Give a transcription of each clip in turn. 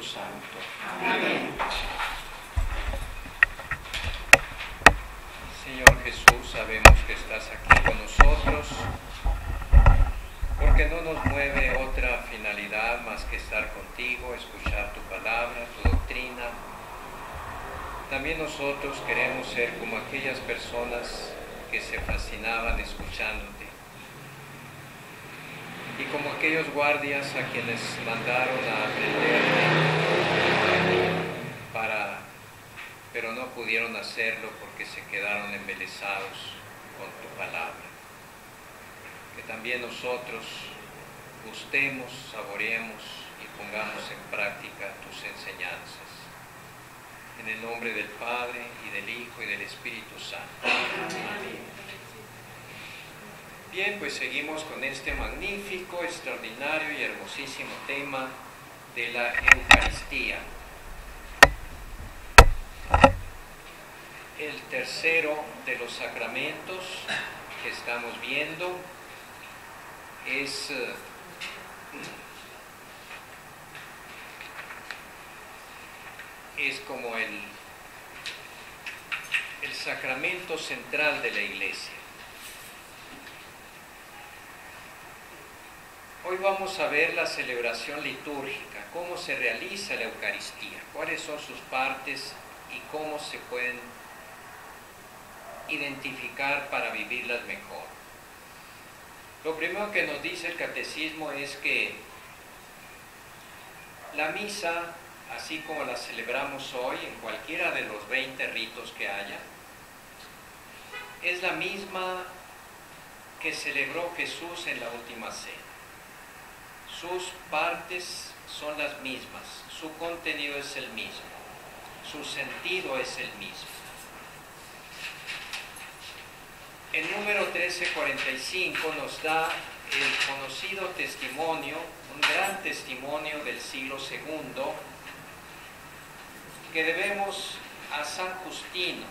Espíritu Santo. Amén. Señor Jesús, sabemos que estás aquí con nosotros, porque no nos mueve otra finalidad más que estar contigo, escuchar tu palabra, tu doctrina. También nosotros queremos ser como aquellas personas que se fascinaban escuchándote, y como aquellos guardias a quienes mandaron a aprenderte, pero no pudieron hacerlo porque se quedaron embelesados con tu palabra. Que también nosotros gustemos, saboreemos y pongamos en práctica tus enseñanzas. En el nombre del Padre, y del Hijo, y del Espíritu Santo. Amén. Bien, pues seguimos con este magnífico, extraordinario y hermosísimo tema de la Eucaristía. El tercero de los sacramentos que estamos viendo es como el sacramento central de la Iglesia. Hoy vamos a ver la celebración litúrgica, cómo se realiza la Eucaristía, cuáles son sus partes y cómo se pueden identificar para vivirlas mejor. Lo primero que nos dice el catecismo es que la misa, así como la celebramos hoy en cualquiera de los 20 ritos que haya, es la misma que celebró Jesús en la última cena. Sus partes son las mismas, su contenido es el mismo, su sentido es el mismo. El número 1345 nos da el conocido testimonio, un gran testimonio del siglo II, que debemos a San Justino.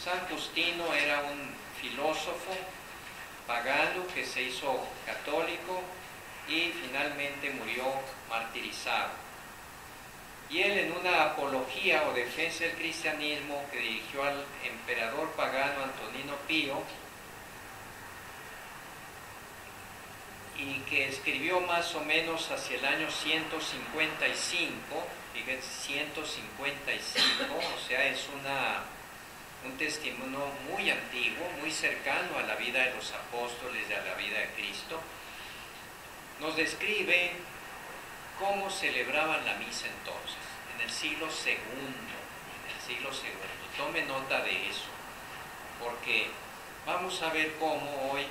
San Justino era un filósofo pagano que se hizo católico y finalmente murió martirizado. Y él, en una apología o defensa del cristianismo que dirigió al emperador pagano Antonino Pío, y que escribió más o menos hacia el año 155, fíjense, 155, o sea, es un testimonio muy antiguo, muy cercano a la vida de los apóstoles y a la vida de Cristo. Nos describe cómo celebraban la misa entonces, en el siglo II, Tome nota de eso, porque vamos a ver cómo hoy,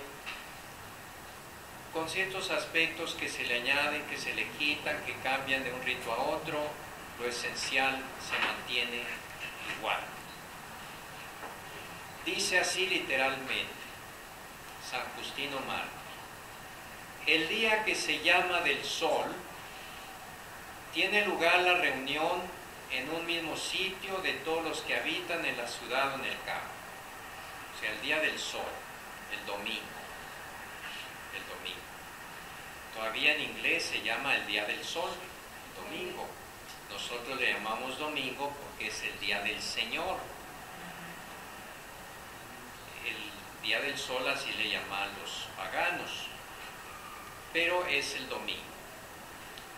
con ciertos aspectos que se le añaden, que se le quitan, que cambian de un rito a otro, lo esencial se mantiene igual. Dice así literalmente San Justino Mártir: el día que se llama del sol, tiene lugar la reunión en un mismo sitio de todos los que habitan en la ciudad o en el campo. O sea, el día del sol, el domingo. Todavía en inglés se llama el día del sol, domingo. Nosotros le llamamos domingo porque es el día del Señor. El día del sol así le llaman los paganos, pero es el domingo.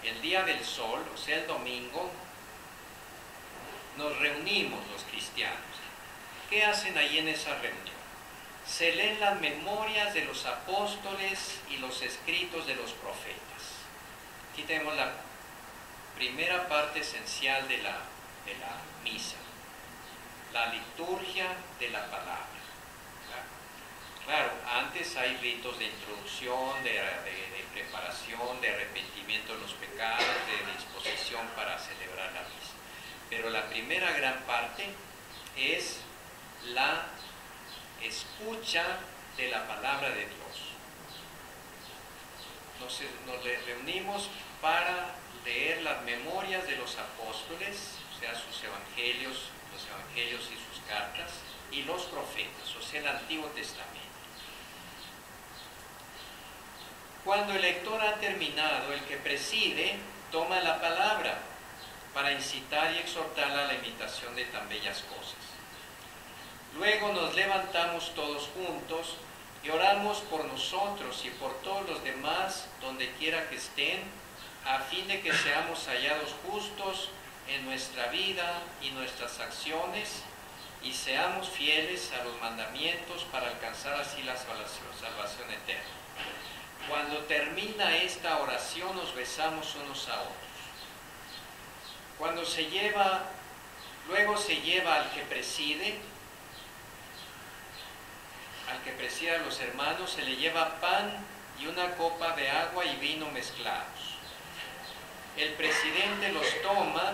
El día del sol, o sea, el domingo, nos reunimos los cristianos. ¿Qué hacen ahí en esa reunión? Se leen las memorias de los apóstoles y los escritos de los profetas. Aquí tenemos la primera parte esencial de la misa, la liturgia de la palabra. Claro, antes hay ritos de introducción, de preparación, de arrepentimiento de los pecados, de disposición para celebrar la misa. Pero la primera gran parte es la escucha de la palabra de Dios. Nos reunimos para leer las memorias de los apóstoles, o sea, sus evangelios, los evangelios y sus cartas, y los profetas, o sea, el Antiguo Testamento. Cuando el lector ha terminado, el que preside toma la palabra para incitar y exhortar a la imitación de tan bellas cosas. Luego nos levantamos todos juntos y oramos por nosotros y por todos los demás, donde quiera que estén, a fin de que seamos hallados justos en nuestra vida y nuestras acciones, y seamos fieles a los mandamientos para alcanzar así la salvación eterna. Cuando termina esta oración nos besamos unos a otros. Luego se lleva al que preside a los hermanos, se le lleva pan y una copa de agua y vino mezclados. El presidente los toma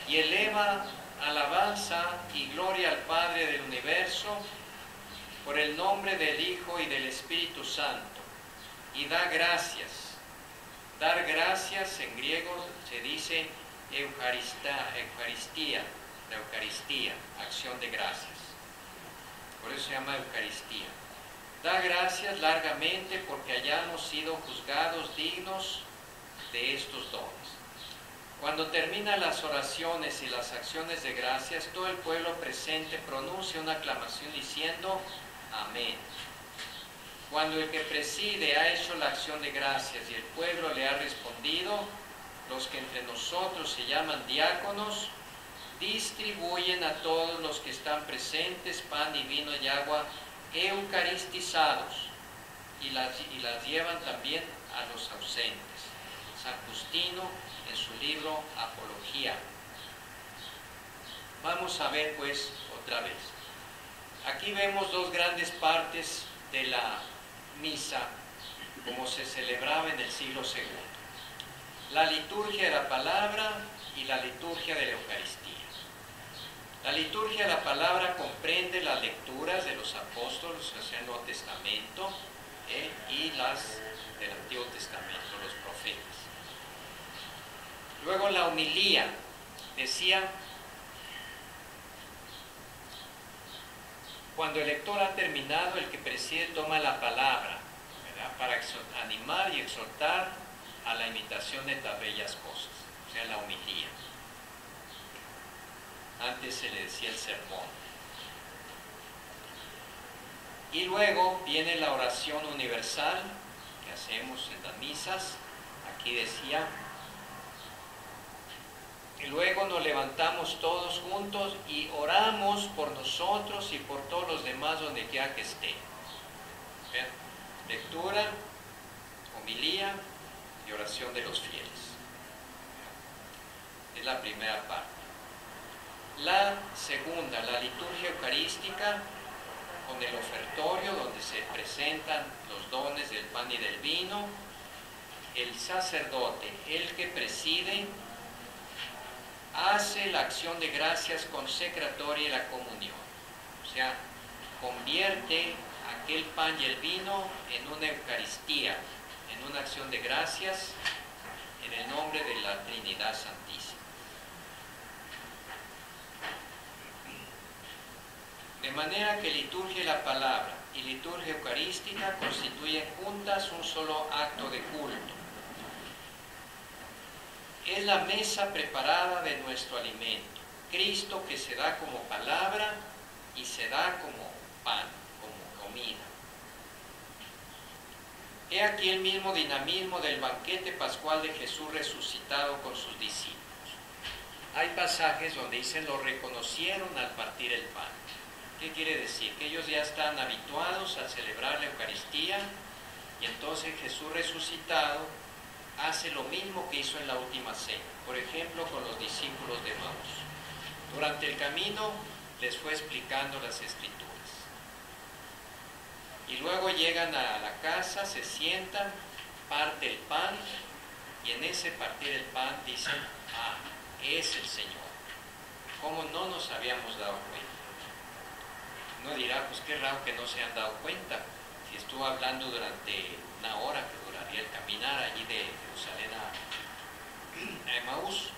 y eleva alabanza y gloria al Padre del universo por el nombre del Hijo y del Espíritu Santo, y da gracias. Dar gracias en griego se dice Eucaristía, la Eucaristía, acción de gracias. Por eso se llama Eucaristía. Da gracias largamente porque hayamos sido juzgados dignos de estos dones. Cuando terminan las oraciones y las acciones de gracias, todo el pueblo presente pronuncia una aclamación diciendo amén. Cuando el que preside ha hecho la acción de gracias y el pueblo le ha respondido, los que entre nosotros se llaman diáconos, distribuyen a todos los que están presentes pan y vino y agua eucaristizados y las llevan también a los ausentes. San Justino en su libro Apología. Vamos a ver pues otra vez. Aquí vemos dos grandes partes de la misa como se celebraba en el siglo II. La liturgia de la palabra y la liturgia de la Eucaristía. La liturgia de la palabra comprende las lecturas de los apóstoles, o sea, el Nuevo Testamento, y las del Antiguo Testamento, los profetas. Luego la homilía, decía, cuando el lector ha terminado, el que preside toma la palabra, ¿verdad?, para animar y exhortar a la imitación de tan bellas cosas, o sea, la homilía. Antes se le decía el sermón. Y luego viene la oración universal que hacemos en las misas. Aquí decía, y luego nos levantamos todos juntos y oramos por nosotros y por todos los demás donde quiera que estén. ¿Ven? Lectura, homilía y oración de los fieles. Es la primera parte. La segunda, la liturgia eucarística, con el ofertorio donde se presentan los dones del pan y del vino. El sacerdote, el que preside, hace la acción de gracias consecratoria y la comunión. O sea, convierte aquel pan y el vino en una Eucaristía, en una acción de gracias en el nombre de la Trinidad Santísima. De manera que liturgia de la palabra y liturgia eucarística constituyen juntas un solo acto de culto. Es la mesa preparada de nuestro alimento, Cristo que se da como palabra y se da como pan, como comida. He aquí el mismo dinamismo del banquete pascual de Jesús resucitado con sus discípulos. Hay pasajes donde dicen lo reconocieron al partir el pan. ¿Qué quiere decir? Que ellos ya están habituados a celebrar la Eucaristía y entonces Jesús resucitado hace lo mismo que hizo en la última cena, por ejemplo con los discípulos de Maús. Durante el camino les fue explicando las Escrituras. Y luego llegan a la casa, se sientan, parte el pan y en ese partir el pan dicen, ah, es el Señor. ¿Cómo no nos habíamos dado cuenta? Uno dirá, pues qué raro que no se han dado cuenta, si estuvo hablando durante una hora que duraría el caminar allí de Jerusalén a Emaús,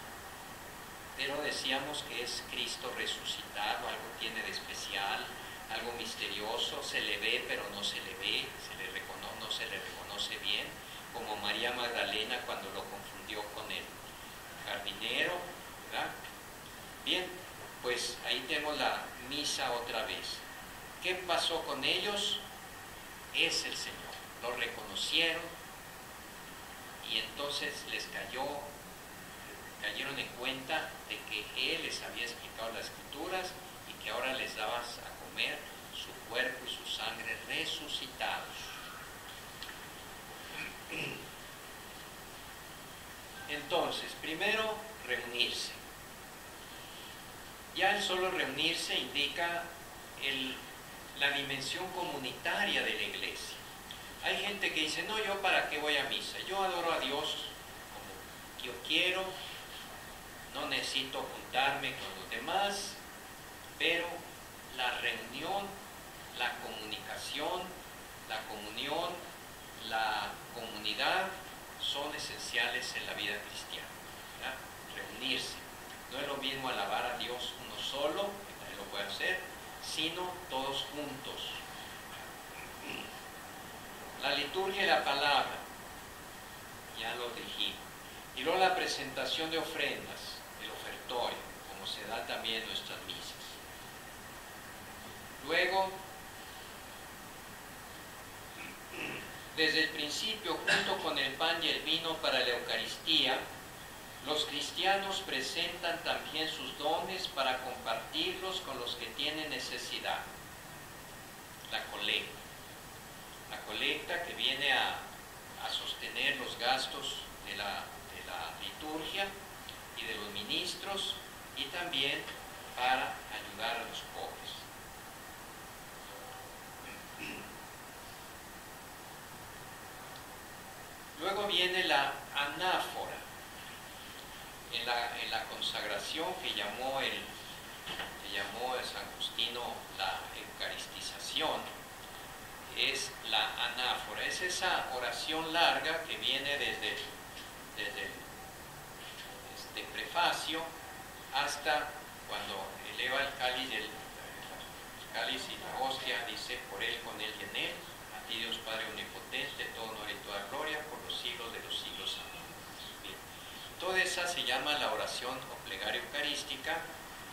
pero decíamos que es Cristo resucitado, algo tiene de especial, algo misterioso, se le ve pero no se le ve, no se le reconoce bien, como María Magdalena cuando lo confundió con el ¿Qué pasó con ellos? Es el Señor. Lo reconocieron y entonces cayeron en cuenta de que Él les había explicado las Escrituras y que ahora les daba a comer su cuerpo y su sangre resucitados. Entonces, primero, reunirse. Ya el solo reunirse indica la dimensión comunitaria de la iglesia. Hay gente que dice, no, yo para qué voy a misa, yo adoro a Dios como yo quiero, no necesito juntarme con los demás, pero la reunión, la comunicación, la comunión, la comunidad son esenciales en la vida cristiana, ¿verdad? Reunirse. No es lo mismo alabar a Dios uno solo, que también lo puede hacer, sino todos juntos. La liturgia y la palabra, ya lo dijimos. Y luego la presentación de ofrendas, el ofertorio, como se da también en nuestras misas. Luego, desde el principio, junto con el pan y el vino para la Eucaristía, los cristianos presentan también sus dones para compartirlos con los que tienen necesidad. La colecta. La colecta que viene a sostener los gastos de la liturgia y de los ministros y también para ayudar a los pobres. Luego viene la anáfora. En la consagración que llamó San Justino la eucaristización, es la anáfora. Es esa oración larga que viene desde el prefacio hasta cuando eleva el cáliz y la hostia, dice, por él, con él y en él, a ti Dios Padre omnipotente, todo honor y toda gloria, por los siglos de los siglos. Amén. Bien. Toda esa se llama la oración o plegaria eucarística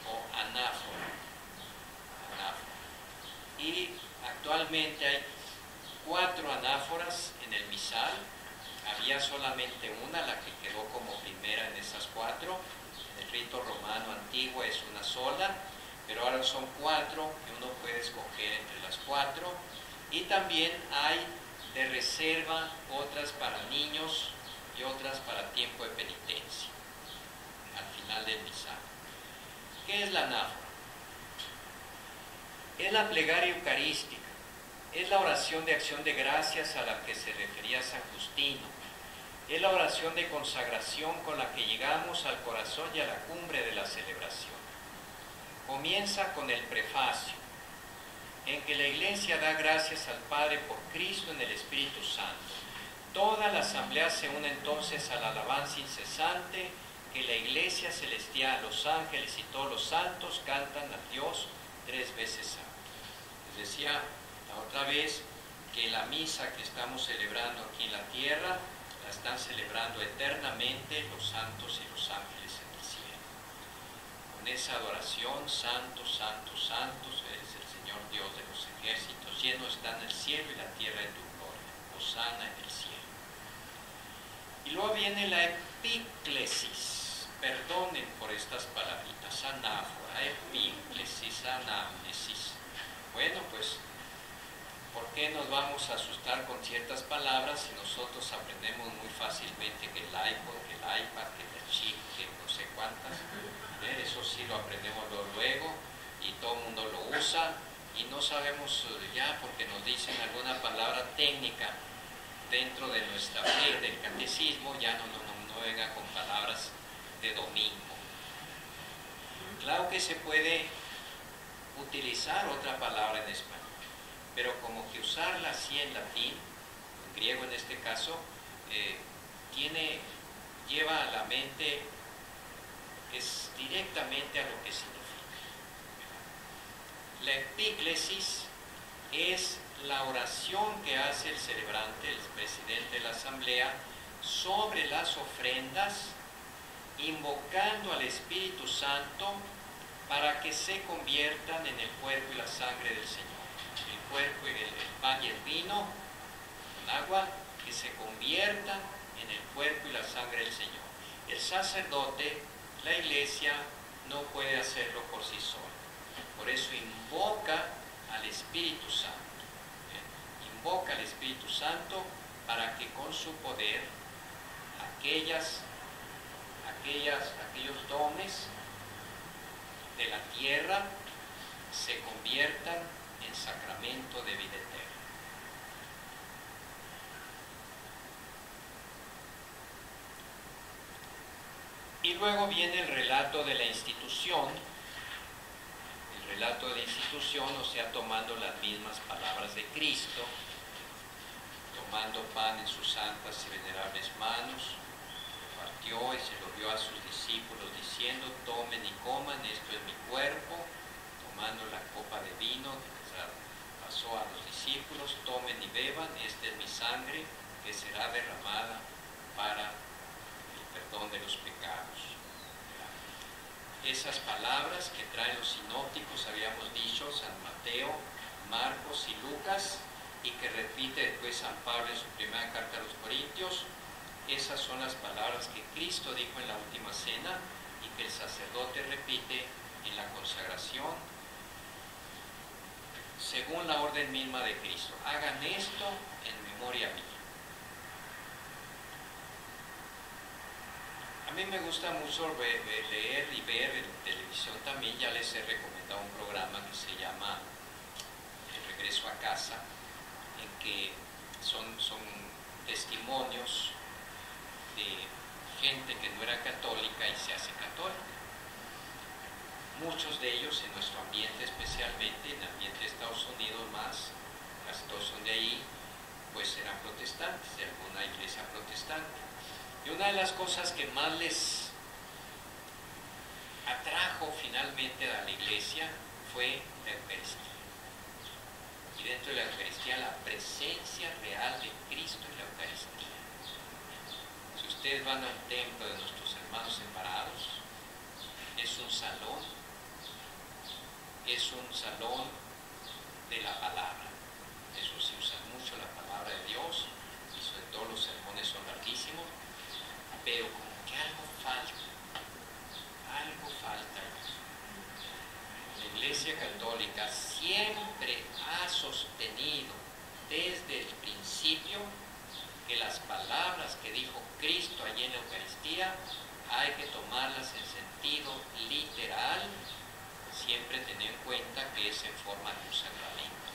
o anáfora. Y actualmente hay 4 anáforas en el misal. Había solamente una, la que quedó como primera en esas 4. En el rito romano antiguo es una sola, pero ahora son 4 que uno puede escoger entre las 4. Y también hay de reserva otras para niños y otras para tiempo de penitencia, al final del misal. ¿Qué es la anáfora? Es la plegaria eucarística, es la oración de acción de gracias a la que se refería San Justino, es la oración de consagración con la que llegamos al corazón y a la cumbre de la celebración. Comienza con el prefacio, en que la Iglesia da gracias al Padre por Cristo en el Espíritu Santo. Toda la asamblea se une entonces a la alabanza incesante que la Iglesia celestial, los ángeles y todos los santos cantan a Dios 3 veces santo. Les decía la otra vez que la misa que estamos celebrando aquí en la tierra la están celebrando eternamente los santos y los ángeles en el cielo. Con esa adoración, santo, santo, santo, eres el Señor Dios de los ejércitos, lleno está en el cielo y la tierra de tu gloria, hosana en el cielo. Y luego viene la epíclesis, perdonen por estas palabritas, anáfora, epíclesis, anamnesis. Bueno, pues, ¿por qué nos vamos a asustar con ciertas palabras si nosotros aprendemos muy fácilmente que el iPod, que el iPad, que el chip, que no sé cuántas? Eso sí lo aprendemos luego y todo el mundo lo usa y no sabemos ya porque nos dicen alguna palabra técnica dentro de nuestra fe, del catecismo, ya no venga con palabras de domingo. Claro que se puede utilizar otra palabra en español, pero como que usarla así en latín, en griego en este caso, lleva a la mente es directamente a lo que significa. La epíclesis es la oración que hace el celebrante, el presidente de la asamblea, sobre las ofrendas, invocando al Espíritu Santo para que se conviertan en el cuerpo y la sangre del Señor. cuerpo, el pan y el vino, con agua, que se conviertan en el cuerpo y la sangre del Señor. El sacerdote, la iglesia, no puede hacerlo por sí solo. Por eso invoca al Espíritu Santo. Invoca al Espíritu Santo para que con su poder aquellos dones de la tierra se conviertan en sacramento de vida eterna. Y luego viene el relato de la institución. El relato de la institución, o sea, tomando las mismas palabras de Cristo, tomando pan en sus santas y venerables manos, partió y se lo dio a sus discípulos diciendo: tomen y coman, esto es mi cuerpo. Tomando la copa de vino, pasó a los discípulos: tomen y beban, esta es mi sangre que será derramada para el perdón de los pecados. Esas palabras que traen los sinópticos, habíamos dicho, San Mateo, Marcos y Lucas, y que repite después San Pablo en su primera carta a los Corintios, esas son las palabras que Cristo dijo en la última cena y que el sacerdote repite en la consagración según la orden misma de Cristo. Hagan esto en memoria mía. A mí me gusta mucho leer y ver en televisión también. Ya les he recomendado un programa que se llama El Regreso a Casa, en que son testimonios de gente que no era católica y se hace católica. Muchos de ellos en nuestro ambiente, especialmente en el ambiente de Estados Unidos más, casi todos son de ahí, pues eran protestantes, de alguna iglesia protestante. Y una de las cosas que más les atrajo finalmente a la iglesia fue la Eucaristía. Y dentro de la Eucaristía, la presencia real de Cristo en la Eucaristía. Si ustedes van a un templo de nuestros hermanos separados, es un salón de la palabra. Eso se usa mucho, la palabra de Dios, y sobre todo los sermones son larguísimos, pero como que algo falta. La Iglesia Católica siempre ha sostenido desde el principio que las palabras que dijo Cristo allí en la Eucaristía hay que tomarlas en sentido literal, siempre tener en cuenta que es en forma de un sacramento,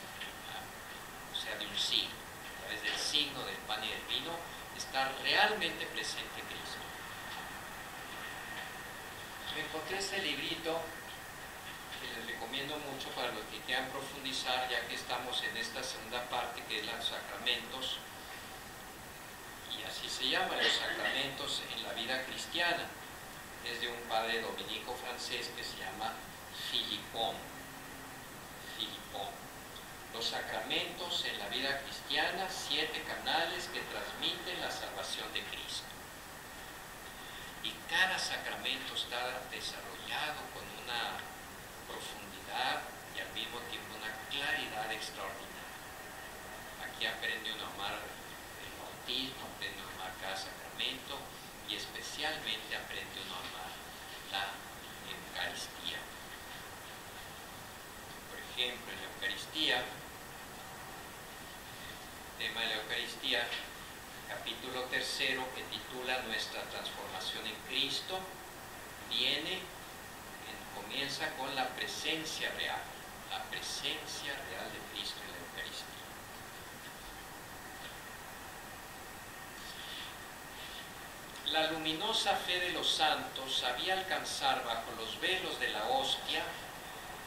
o sea, de un signo. A través del signo del pan y del vino está realmente presente Cristo. Me encontré este librito que les recomiendo mucho para los que quieran profundizar, ya que estamos en esta segunda parte que es los sacramentos, y así se llama, los sacramentos en la vida cristiana. Es de un padre dominico francés que se llama Philippon. Los sacramentos en la vida cristiana, 7 canales que transmiten la salvación de Cristo. Y cada sacramento está desarrollado con una profundidad y al mismo tiempo una claridad extraordinaria. Aquí aprende uno a amar el bautismo, aprende uno a amar cada sacramento y especialmente aprende uno a amar la Eucaristía. Por ejemplo, en la Eucaristía, el tema de la Eucaristía, capítulo 3, que titula Nuestra transformación en Cristo, comienza con la presencia real de Cristo en la Eucaristía. La luminosa fe de los santos sabía alcanzar bajo los velos de la hostia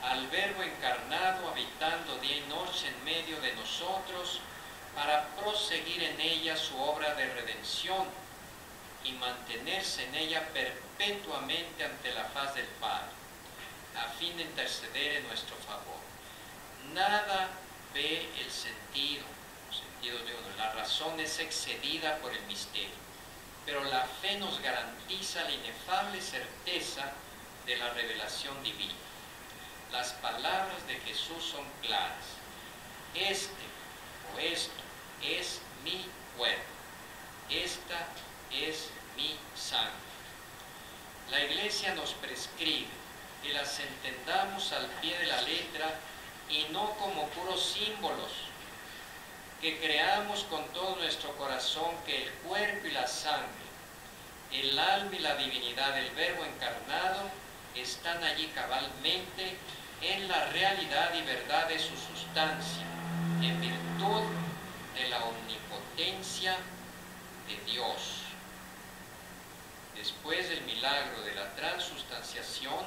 al Verbo encarnado habitando día y noche en medio de nosotros para proseguir en ella su obra de redención y mantenerse en ella perpetuamente ante la faz del Padre, a fin de interceder en nuestro favor. Nada ve el sentido de uno, la razón es excedida por el misterio, pero la fe nos garantiza la inefable certeza de la revelación divina. Las palabras de Jesús son claras. este o esto es mi cuerpo, esta es mi sangre. La Iglesia nos prescribe que las entendamos al pie de la letra y no como puros símbolos, que creamos con todo nuestro corazón que el cuerpo y la sangre, el alma y la divinidad del Verbo encarnado están allí cabalmente en la realidad y verdad de su sustancia, en virtud de la omnipotencia de Dios. Después del milagro de la transustanciación,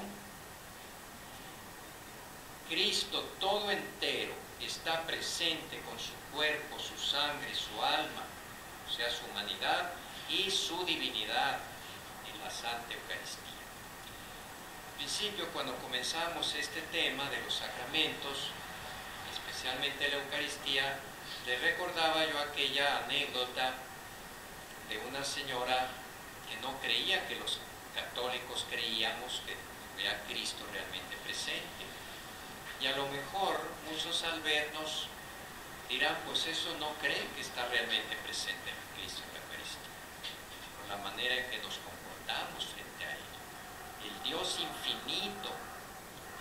Cristo todo entero está presente con su cuerpo, su sangre, su alma, o sea, su humanidad y su divinidad en la Santa Eucaristía. Al principio, cuando comenzamos este tema de los sacramentos, especialmente la Eucaristía, le recordaba yo aquella anécdota de una señora que no creía que los católicos creíamos que vea a Cristo realmente presente. Y a lo mejor muchos al vernos dirán, pues eso no creen que está realmente presente en Cristo en la Eucaristía, por la manera en que nos comportamos frente a Él. El Dios infinito,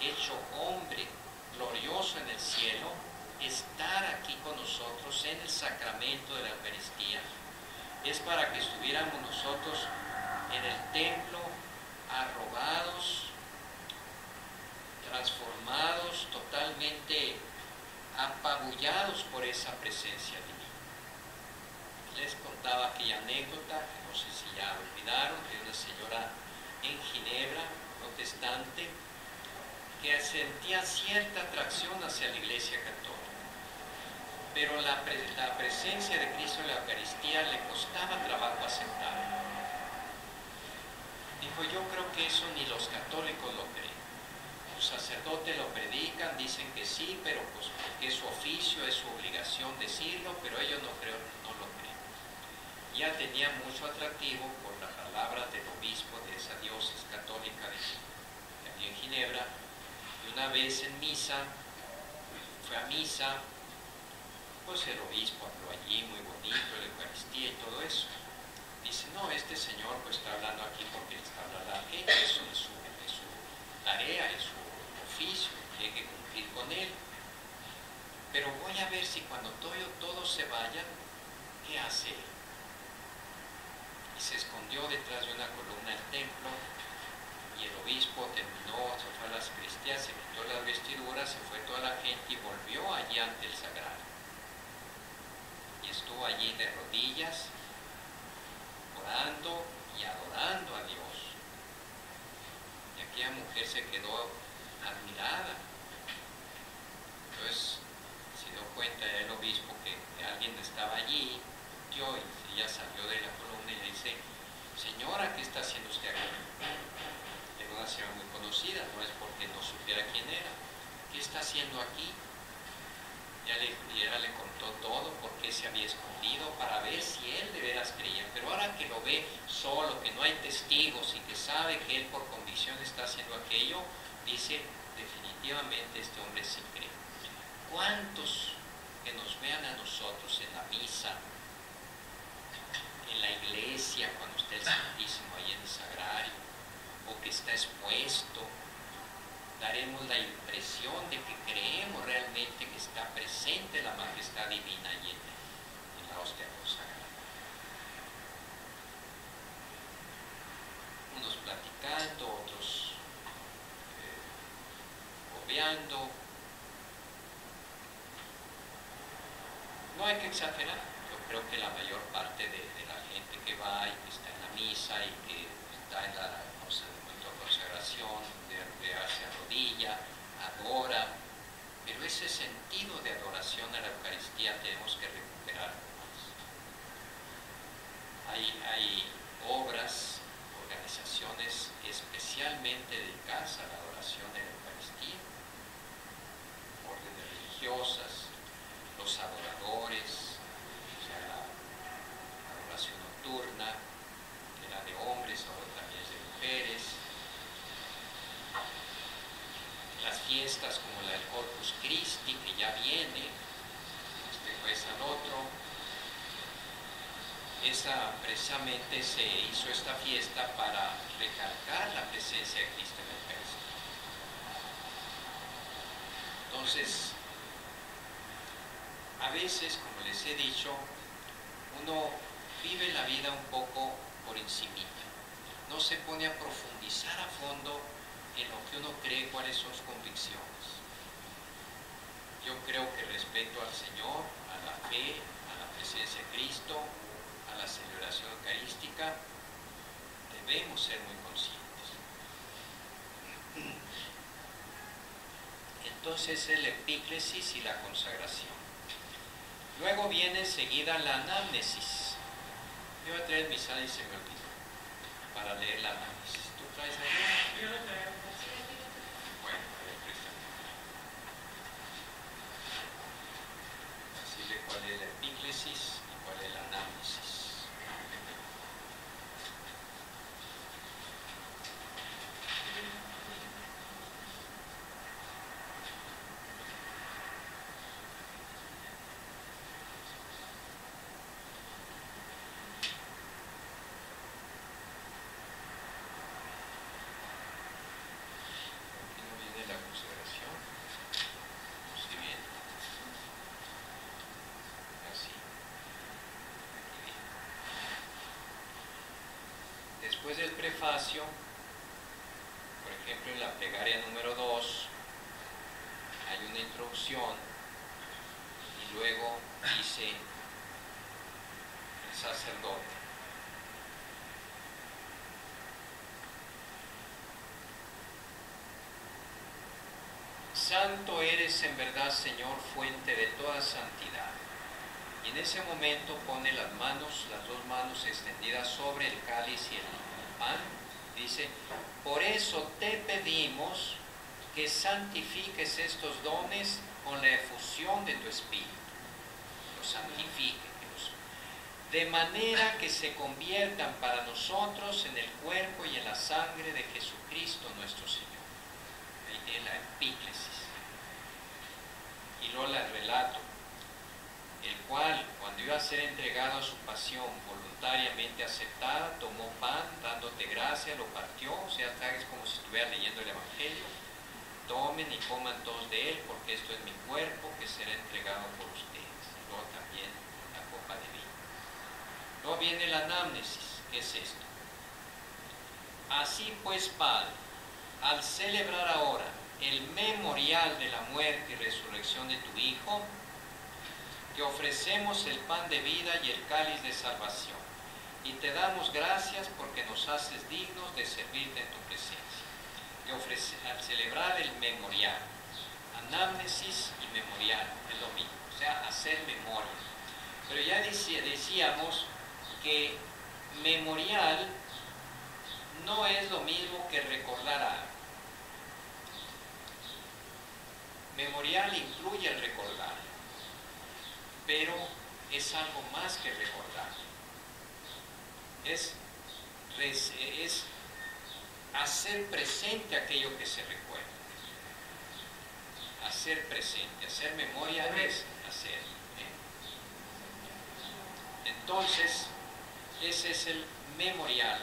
hecho hombre, glorioso en el cielo, estar aquí con nosotros en el sacramento de la Eucaristía, es para que estuviéramos nosotros en el templo arrobados, transformados, totalmente apabullados por esa presencia divina. Les contaba aquella anécdota, que no sé si ya olvidaron, de una señora en Ginebra, protestante, que sentía cierta atracción hacia la Iglesia Católica, pero la presencia de Cristo en la Eucaristía le costaba trabajo aceptar. Dijo, yo creo que eso ni los católicos lo creen. Los sacerdotes lo predican, dicen que sí, pero pues porque es su oficio, es su obligación decirlo, pero ellos no lo creen. Ya tenía mucho atractivo por las palabras del obispo de esa diócesis católica de aquí en Ginebra, y una vez en misa, fue a misa, pues el obispo habló allí muy bonito, la Eucaristía y todo eso. Dice, no, este señor pues está hablando aquí porque está hablando a ella, eso es su tarea, es su oficio, tiene que cumplir con él. Pero voy a ver si cuando todos se vayan, ¿qué hace él? Y se escondió detrás de una columna del templo, y el obispo terminó, se fue a la sacristía, se quitó las vestiduras, se fue toda la gente y volvió allí ante el sagrario. Y estuvo allí de rodillas, orando y adorando a Dios. Y aquella mujer se quedó admirada. Entonces se dio cuenta el obispo que alguien estaba allí, y ella salió de la columna y le dice, señora, ¿qué está haciendo usted aquí? Era una señora muy conocida, no es porque no supiera quién era. ¿Qué está haciendo aquí? Ella le contó todo, por qué se había escondido, para ver si él de veras creía. Pero ahora que lo ve solo, que no hay testigos y que sabe que él por convicción está haciendo aquello, dice, definitivamente este hombre sí cree. ¿Cuántos que nos vean a nosotros en la misa, en la iglesia, cuando está el Santísimo ahí en el sagrario, o que está expuesto, daremos la impresión de que creemos realmente que está presente la majestad divina allí en la hostia consagrada? Unos platicando, otros obviando. No hay que exagerar. Yo creo que la mayor parte de la gente que va y que está en la misa y que está en la consagración, se arrodilla, adora, pero ese sentido de adoración a la Eucaristía tenemos que recuperarlo más. Hay obras, organizaciones especialmente dedicadas a la adoración de la Eucaristía, órdenes religiosas, los adoradores, o sea, la adoración nocturna, que era de hombres, ahora también es de mujeres. Las fiestas como la del Corpus Christi, que ya viene, vez al otro. Precisamente se hizo esta fiesta para recalcar la presencia de Cristo en la Eucaristía. Entonces, a veces, como les he dicho, uno vive la vida un poco por encimita. No se pone a profundizar a fondo en lo que uno cree, cuáles son sus convicciones. Yo creo que respecto al Señor, a la fe, a la presencia de Cristo, a la celebración eucarística, debemos ser muy conscientes. Entonces es la epíclesis y la consagración. Luego viene enseguida la anamnesis. Yo voy a traer mi sala y se me olvidó para leer la anamnesis. ¿Tú traes ahí? Yo lo traigo. Bueno, a ver, préstame. Decirle cuál es la epíclesis y cuál es la anamnesis. Después del prefacio, por ejemplo en la plegaria número 2, hay una introducción y luego dice el sacerdote: Santo eres en verdad, Señor, fuente de toda santidad. Y en ese momento pone las dos manos extendidas sobre el cáliz y el pan. Dice: por eso te pedimos que santifiques estos dones con la efusión de tu Espíritu. Los santifique, de manera que se conviertan para nosotros en el cuerpo y en la sangre de Jesucristo nuestro Señor. Ahí tiene la epíclesis. Y luego el relato: el cual, cuando iba a ser entregado a su pasión voluntariamente aceptada, tomó pan, dándote gracia, lo partió. O sea, es como si estuviera leyendo el Evangelio. Tomen y coman todos de él, porque esto es mi cuerpo que será entregado por ustedes. Y luego también la copa de vino. Luego viene la anamnesis. ¿Qué es esto? Así pues, Padre, al celebrar ahora el memorial de la muerte y resurrección de tu Hijo, te ofrecemos el pan de vida y el cáliz de salvación, y te damos gracias porque nos haces dignos de servirte en tu presencia. Al celebrar el memorial, anamnesis y memorial, es lo mismo, o sea, hacer memoria. Pero ya decíamos que memorial no es lo mismo que recordar algo. Memorial incluye el recordar, pero es algo más que recordar. Es hacer presente aquello que se recuerda. Hacer presente, hacer memoria es hacer. Entonces, ese es el memorial.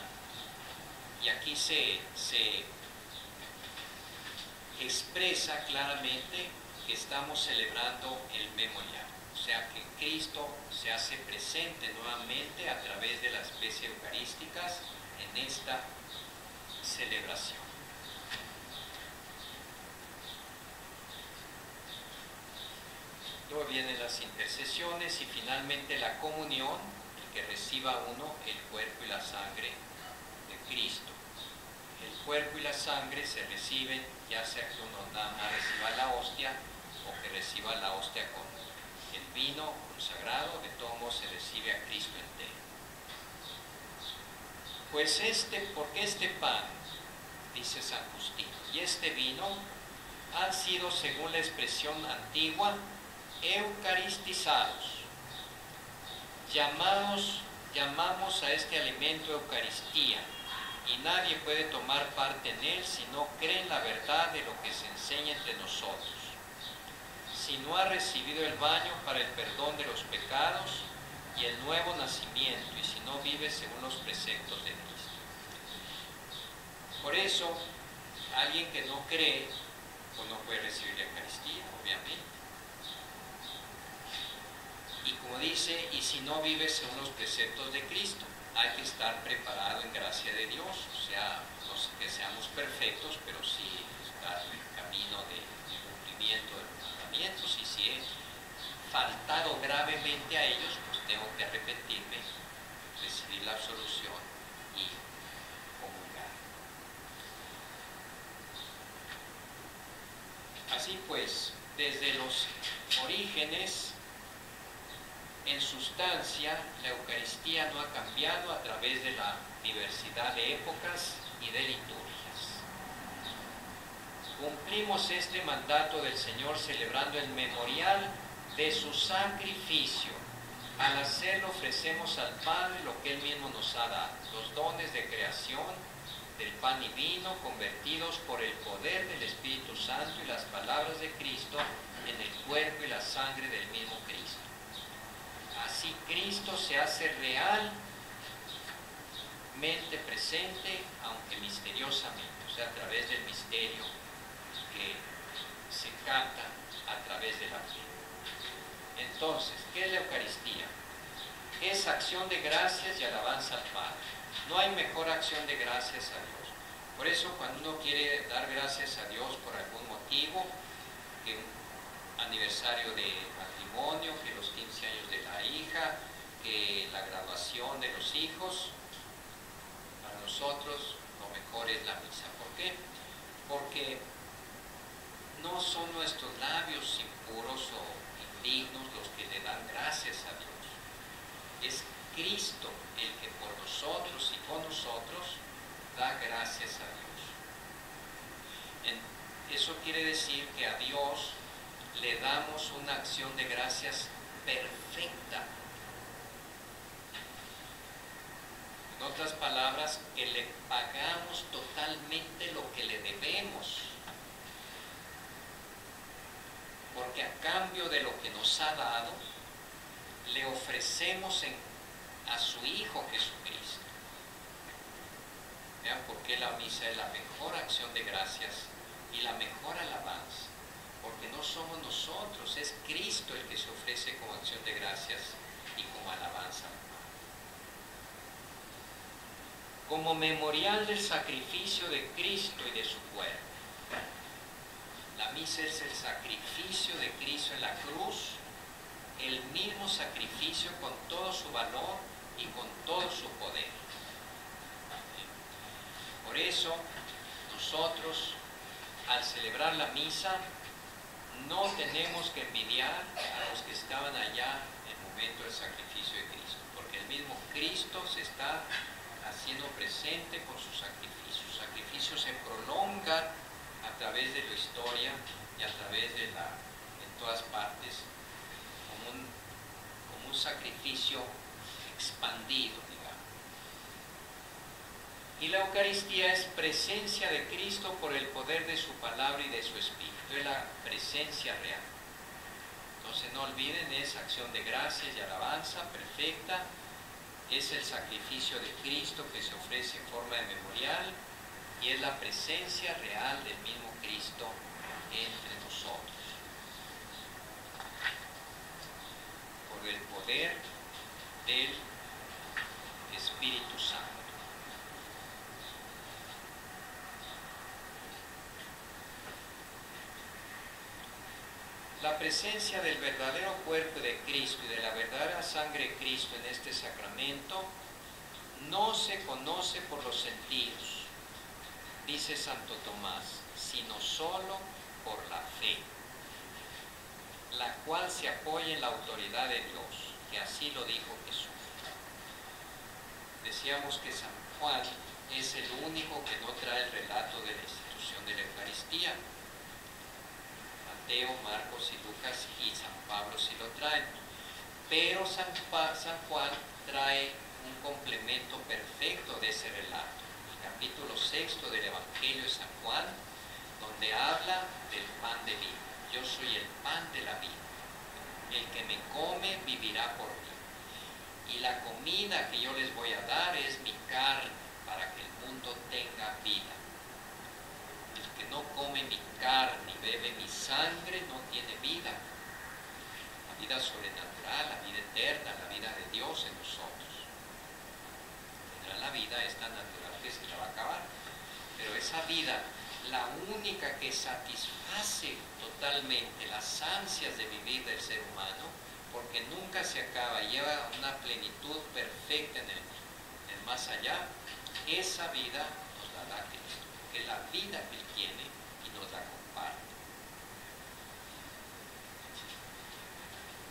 Y aquí se expresa claramente que estamos celebrando el memorial. O sea, que Cristo se hace presente nuevamente a través de las especies eucarísticas en esta celebración. Luego vienen las intercesiones y finalmente la comunión, el que reciba uno el cuerpo y la sangre de Cristo. El cuerpo y la sangre se reciben ya sea que uno nada más reciba la hostia o que reciba la hostia con el vino consagrado, de todo modo se recibe a Cristo entero. Pues porque este pan, dice San Justino, y este vino han sido, según la expresión antigua, eucaristizados. Llamamos a este alimento Eucaristía, y nadie puede tomar parte en él si no cree en la verdad de lo que se enseña entre nosotros. si no ha recibido el baño para el perdón de los pecados y el nuevo nacimiento, y si no vive según los preceptos de Cristo. Por eso, alguien que no cree, pues no puede recibir la Eucaristía, obviamente. Y como dice, y si no vive según los preceptos de Cristo, hay que estar preparado en gracia de Dios, o sea, no es que seamos perfectos, pero sí estar en el camino de cumplimiento de los mandamientos, y si he faltado gravemente a ellos, pues tengo que arrepentirme, recibir la absolución y comulgar. Así pues, desde los orígenes, en sustancia, la Eucaristía no ha cambiado a través de la diversidad de épocas y de liturgias. Cumplimos este mandato del Señor celebrando el memorial de su sacrificio. Al hacerlo ofrecemos al Padre lo que Él mismo nos ha dado, los dones de creación del pan y vino convertidos por el poder del Espíritu Santo y las palabras de Cristo en el cuerpo y la sangre del mismo Cristo. Así Cristo se hace realmente presente, aunque misteriosamente, o sea, a través del misterio que se capta a través de la fe. Entonces, ¿qué es la Eucaristía? Es acción de gracias y alabanza al Padre. No hay mejor acción de gracias a Dios. Por eso, cuando uno quiere dar gracias a Dios por algún motivo, que un aniversario de matrimonio, que los 15 años de la hija, que la graduación de los hijos, para nosotros lo mejor es la misa. ¿Por qué? Porque no son nuestros labios impuros o indignos los que le dan gracias a Dios. Es Cristo el que por nosotros y con nosotros da gracias a Dios. Eso quiere decir que a Dios le damos una acción de gracias perfecta. En otras palabras, que le pagamos totalmente lo que le debemos. Porque a cambio de lo que nos ha dado, le ofrecemos a su Hijo Jesucristo. Vean por qué la misa es la mejor acción de gracias y la mejor alabanza. Porque no somos nosotros, es Cristo el que se ofrece como acción de gracias y como alabanza. Como memorial del sacrificio de Cristo y de su cuerpo. La misa es el sacrificio de Cristo en la cruz, el mismo sacrificio con todo su valor y con todo su poder. Por eso, nosotros, al celebrar la misa, no tenemos que envidiar a los que estaban allá en el momento del sacrificio de Cristo, porque el mismo Cristo se está haciendo presente con su sacrificio. Su sacrificio se prolonga a través de la historia y a través de en todas partes, como un sacrificio expandido, digamos. Y la Eucaristía es presencia de Cristo por el poder de su palabra y de su Espíritu, es la presencia real. Entonces no olviden, es acción de gracias y alabanza perfecta, es el sacrificio de Cristo que se ofrece en forma de memorial y es la presencia real del mismo Cristo entre nosotros. Por el poder del Espíritu Santo. La presencia del verdadero cuerpo de Cristo y de la verdadera sangre de Cristo en este sacramento no se conoce por los sentidos, dice Santo Tomás, sino solo por la fe, la cual se apoya en la autoridad de Dios, que así lo dijo Jesús. Decíamos que San Juan es el único que no trae el relato de la institución de la Eucaristía. Mateo, Marcos y Lucas y San Pablo sí lo traen, pero San Juan trae un complemento perfecto de ese relato, el capítulo 6 del Evangelio de San Juan, donde habla del pan de vida. yo soy el pan de la vida. El que me come vivirá por mí. Y la comida que yo les voy a dar es mi carne, para que el mundo tenga vida. El que no come mi carne y bebe mi sangre no tiene vida. La vida sobrenatural, la vida eterna, la vida de Dios en nosotros. Tendrá la vida esta natural que se la va a acabar. Pero esa vida, la única que satisface totalmente las ansias de vivir del ser humano, porque nunca se acaba, lleva una plenitud perfecta en el más allá, esa vida nos la da Cristo, que es la vida que Él tiene y nos la comparte.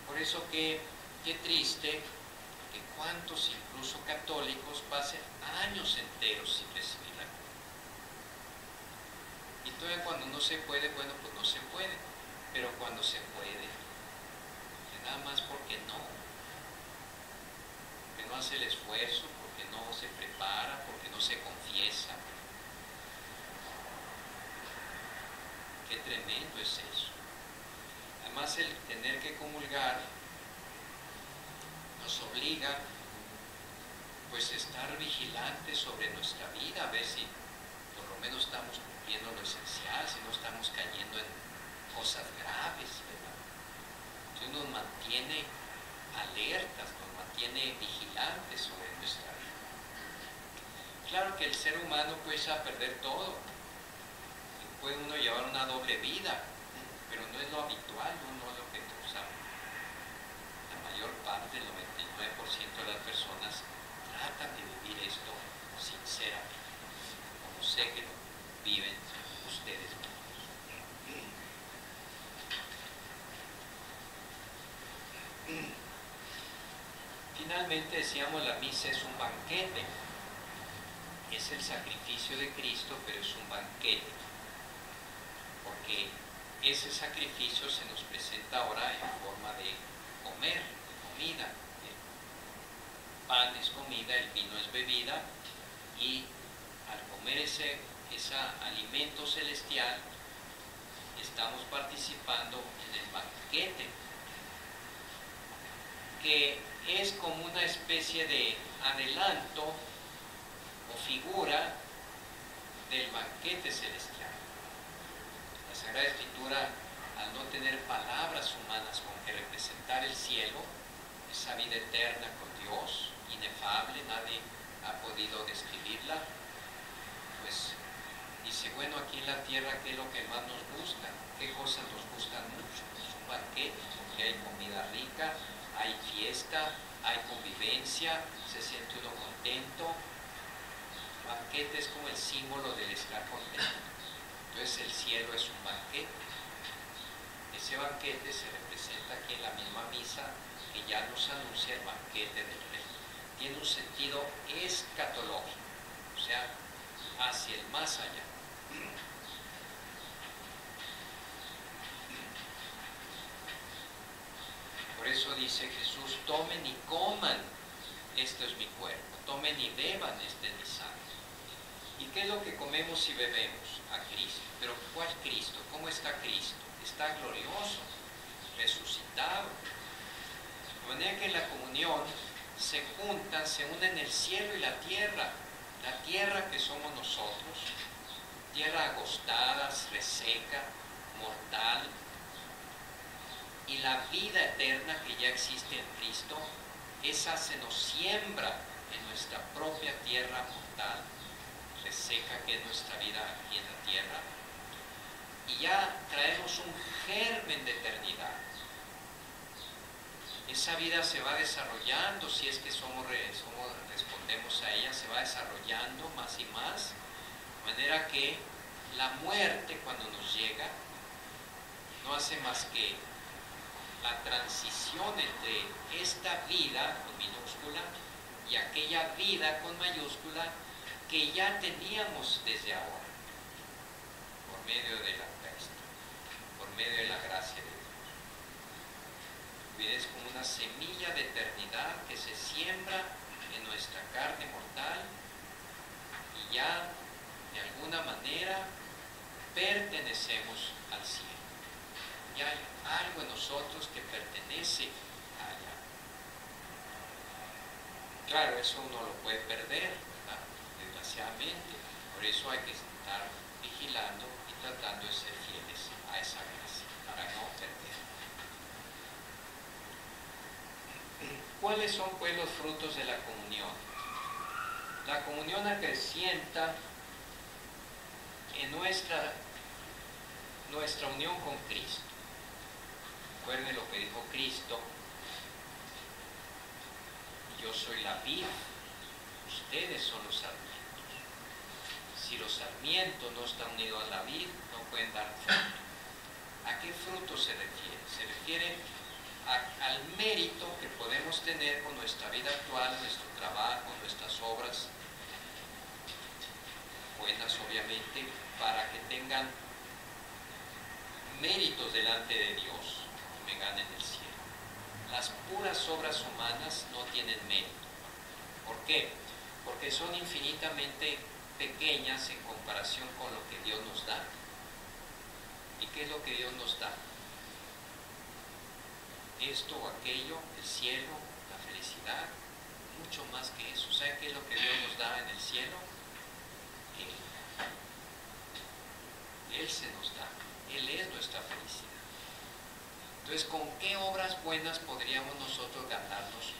Por eso qué triste que cuantos incluso católicos pasen años enteros sin recibir la comunión. Y todavía cuando no se puede, bueno, pues no se puede, pero cuando se puede, nada más porque no hace el esfuerzo, porque no se prepara, porque no se confiesa. Qué tremendo es eso. Además, el tener que comulgar nos obliga pues a estar vigilantes sobre nuestra vida, a ver si por lo menos estamos cumpliendo lo esencial, si no estamos cayendo en cosas graves, ¿verdad? Entonces nos mantiene alertas, nos mantiene vigilantes sobre nuestra vida. Claro que el ser humano puede echar a perder todo. Puede uno llevar una doble vida, pero no es lo habitual, no es lo que usamos. La mayor parte, el 99% de las personas tratan de vivir esto sinceramente, como sé que lo viven ustedes mismos. Finalmente decíamos, la misa es un banquete, es el sacrificio de Cristo, pero es un banquete, porque ese sacrificio se nos presenta ahora en forma de comer, de comida. El pan es comida, el vino es bebida, y al comer ese alimento celestial estamos participando en el banquete, que es como una especie de adelanto o figura del banquete celestial. La Sagrada Escritura, al no tener palabras humanas con que representar el cielo, esa vida eterna con Dios, inefable, nadie ha podido describirla, pues dice, bueno, aquí en la tierra, ¿qué es lo que más nos gusta? ¿Qué cosas nos gustan mucho? Es un banquete, porque hay comida rica, hay fiesta, hay convivencia, se siente uno contento. El banquete es como el símbolo del estar contento. Entonces el cielo es un banquete. Ese banquete se representa aquí en la misma misa que ya nos anuncia el banquete del Rey. Tiene un sentido escatológico, o sea, hacia el más allá. Por eso dice Jesús, tomen y coman, esto es mi cuerpo, tomen y beban, este es mi sangre. ¿Y qué es lo que comemos y bebemos? A Cristo. ¿Pero cuál Cristo? ¿Cómo está Cristo? Está glorioso, resucitado. De manera que en la comunión se juntan, se unen el cielo y la tierra que somos nosotros, tierra agostada, reseca, mortal, y la vida eterna que ya existe en Cristo, esa se nos siembra en nuestra propia tierra mortal, reseca, que es nuestra vida aquí en la tierra, y ya traemos un germen de eternidad. Esa vida se va desarrollando, si es que respondemos a ella, se va desarrollando más y más, de manera que la muerte, cuando nos llega, no hace más que la transición entre esta vida con minúscula y aquella vida con mayúscula que ya teníamos desde ahora, por medio de la Eucaristía, por medio de la gracia de Dios. Es como una semilla de eternidad que se siembra en nuestra carne mortal y ya de alguna manera pertenecemos al cielo. y hay algo en nosotros que pertenece allá. Claro, eso uno lo puede perder, ¿verdad? Desgraciadamente. Por eso hay que estar vigilando y tratando de ser fieles a esa gracia, para no perder. ¿Cuáles son pues los frutos de la comunión? La comunión acrecienta en nuestra unión con Cristo. Recuerden lo que dijo Cristo: yo soy la vid, ustedes son los sarmientos. Si los sarmientos no están unidos a la vid, no pueden dar fruto. ¿A qué fruto se refiere? Se refiere al mérito que podemos tener con nuestra vida actual, nuestro trabajo, nuestras obras buenas, obviamente, para que tengan méritos delante de Dios y me ganen el cielo. Las puras obras humanas no tienen mérito. ¿Por qué? Porque son infinitamente pequeñas en comparación con lo que Dios nos da. ¿Y qué es lo que Dios nos da? Esto o aquello, el cielo, la felicidad, mucho más que eso. ¿Saben qué es lo que Dios nos da en el cielo? Él se nos da. Él es nuestra felicidad. Entonces, ¿con qué obras buenas podríamos nosotros ganarnos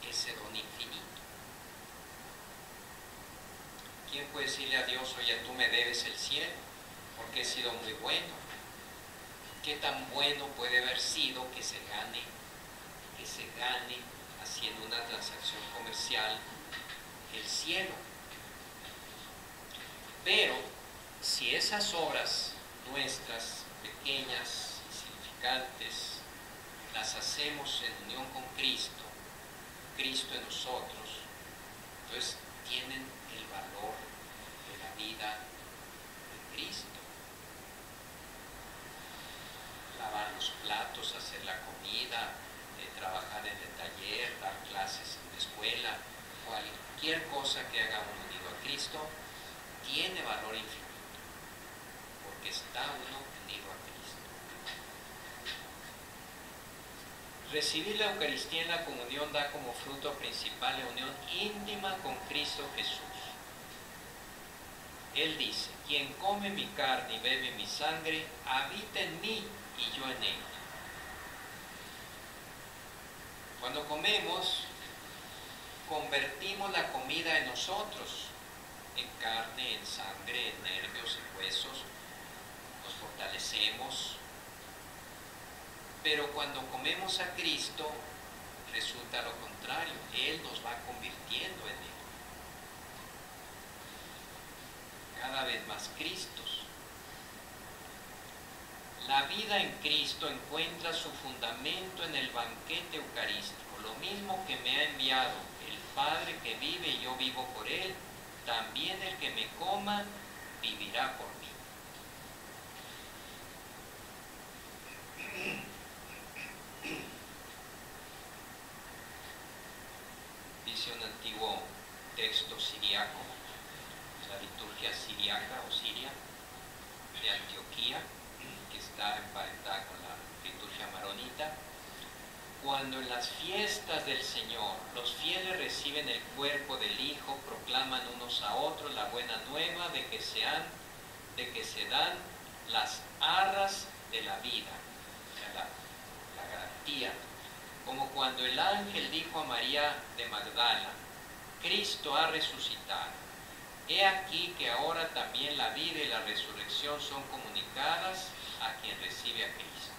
ese don infinito? ¿Quién puede decirle a Dios: oye, tú me debes el cielo porque he sido muy bueno? ¿Qué tan bueno puede haber sido que se gane haciendo una transacción comercial el cielo? Pero si esas obras nuestras, pequeñas, insignificantes, las hacemos en unión con Cristo, Cristo en nosotros, entonces tienen el valor de la vida de Cristo. Lavar los platos, hacer la comida, trabajar en el taller, dar clases en la escuela, cualquier cosa que haga uno unido a Cristo, tiene valor infinito, porque está uno unido a Cristo. Recibir la Eucaristía en la comunión da como fruto principal la unión íntima con Cristo Jesús. Él dice: quien come mi carne y bebe mi sangre, habita en mí y yo en él. Cuando comemos, convertimos la comida en nosotros, en carne, en sangre, en nervios, en huesos, nos fortalecemos. Pero cuando comemos a Cristo, resulta lo contrario, Él nos va convirtiendo en Él. Cada vez más Cristos. La vida en Cristo encuentra su fundamento en el banquete eucarístico. Lo mismo que me ha enviado el Padre que vive y yo vivo por Él, también el que me coma vivirá por mí. Dice un antiguo texto siriaco, la liturgia siriaca o siria de Antioquía, que está emparentada con la liturgia maronita: cuando en las fiestas del Señor los fieles reciben el cuerpo del Hijo, proclaman unos a otros la buena nueva de que se dan las arras de la vida, o sea, la garantía. Como cuando el ángel dijo a María de Magdala: Cristo ha resucitado. He aquí que ahora también la vida y la resurrección son comunicadas a quien recibe a Cristo.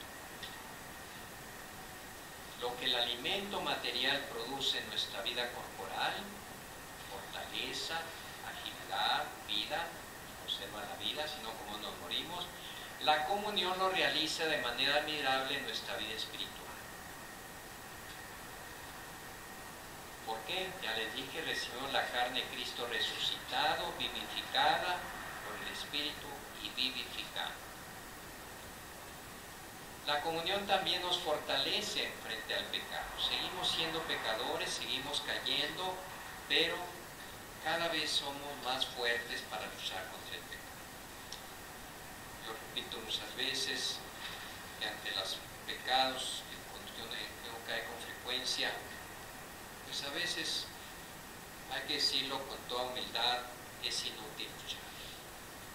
Lo que el alimento material produce en nuestra vida corporal, fortaleza, agilidad, vida, conserva la vida, sino como nos morimos, la comunión lo realiza de manera admirable en nuestra vida espiritual. ¿Por qué? Ya les dije, recibimos la carne de Cristo resucitado, vivificada por el Espíritu y vivificada. La comunión también nos fortalece frente al pecado. Seguimos siendo pecadores, seguimos cayendo, pero cada vez somos más fuertes para luchar contra el pecado. Yo repito muchas veces, que ante los pecados que uno cae con frecuencia, pues a veces hay que decirlo con toda humildad, es inútil luchar.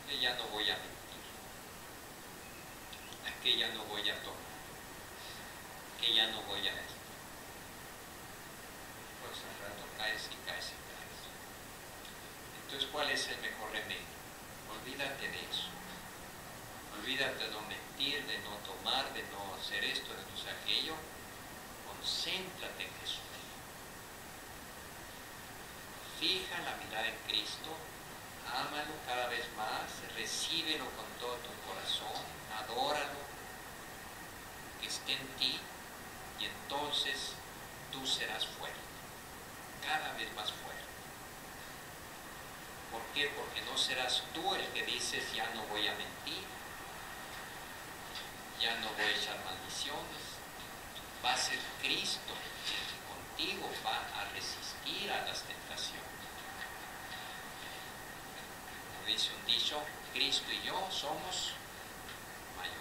Que ya no voy a mentir, que ya no voy a tomar, que ya no voy a esto. Pues al rato caes y caes y caes. Entonces, ¿cuál es el mejor remedio? Olvídate de eso. Olvídate de no mentir, de no tomar, de no hacer esto, de no hacer aquello. Concéntrate en Jesús. Fija la mirada en Cristo, ámalo cada vez más, recíbelo con todo tu corazón, adóralo, que esté en ti, y entonces tú serás fuerte, cada vez más fuerte. ¿Por qué? Porque no serás tú el que dices, ya no voy a mentir, ya no voy a echar maldiciones. Va a ser Cristo el que contigo va a resistir a las tentaciones. Como dice un dicho, Cristo y yo somos mayoría.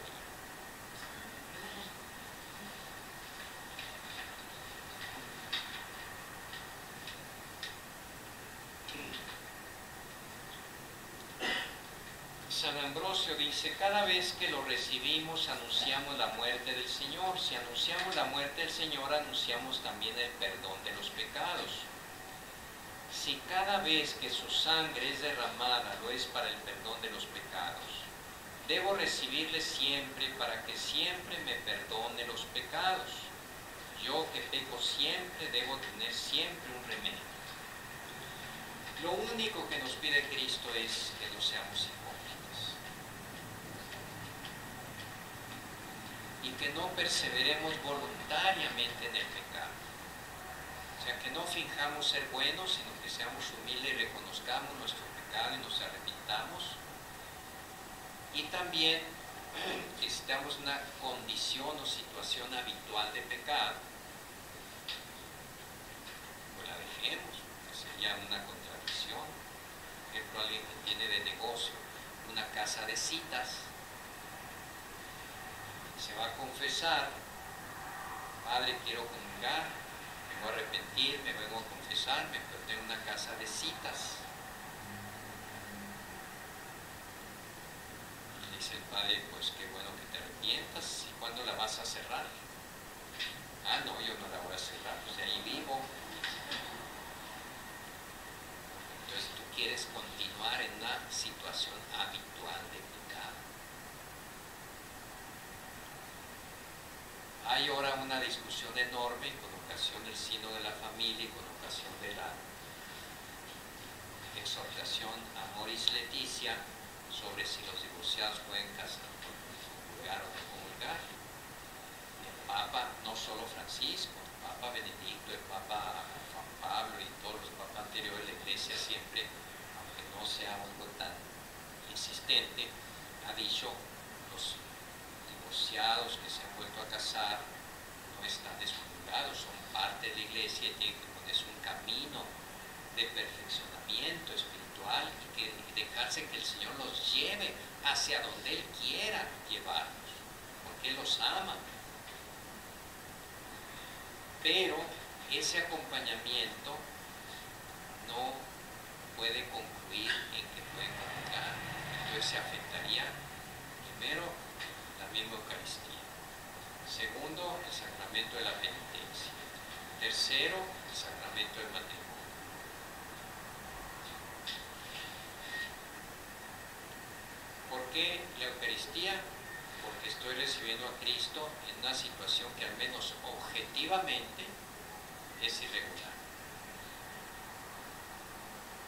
San Ambrosio dice, cada vez que lo recibimos anunciamos la muerte del Señor. Si anunciamos la muerte del Señor, anunciamos también el perdón de los pecados. Si cada vez que su sangre es derramada lo es para el perdón de los pecados, debo recibirle siempre para que siempre me perdone los pecados. Yo que peco siempre, debo tener siempre un remedio. Lo único que nos pide Cristo es que no seamos hipócritas y que no perseveremos voluntariamente en el pecado. O sea, que no finjamos ser buenos, sino que seamos humildes y reconozcamos nuestro pecado y nos arrepintamos. Y también que estamos en una condición o situación habitual de pecado, pues la dejemos, que sería una contradicción. Por ejemplo, alguien que tiene de negocio una casa de citas, se va a confesar, Padre, quiero comulgar, me voy a arrepentir, me vengo a confesarme, pero tengo una casa de citas. Y dice el Padre, pues qué bueno que te arrepientas, ¿y cuándo la vas a cerrar? Ah, no, yo no la voy a cerrar, pues de ahí vivo. Entonces tú quieres continuar en una situación habitual de pecado. Hay ahora una discusión enorme con ocasión del Sínodo de la Familia y con ocasión de la exhortación Amoris Laetitia sobre si los divorciados pueden comulgar o no comulgar. El Papa, no solo Francisco, el Papa Benedicto, el Papa Juan Pablo y todos los papas anteriores de la Iglesia siempre, aunque no sea algo tan insistente, ha dicho los divorciados que se han vuelto a casar no están excomulgados, son parte de la Iglesia y tienen que ponerse un camino de perfeccionamiento espiritual y dejarse que el Señor los lleve hacia donde Él quiera llevarlos, porque Él los ama. Pero ese acompañamiento no puede concluir en que pueden comulgar. Entonces se afectaría primero la misma Eucaristía, segundo el sacramento de la penitencia, tercero el sacramento del matrimonio. ¿Por qué la Eucaristía? Porque estoy recibiendo a Cristo en una situación que al menos objetivamente es irregular.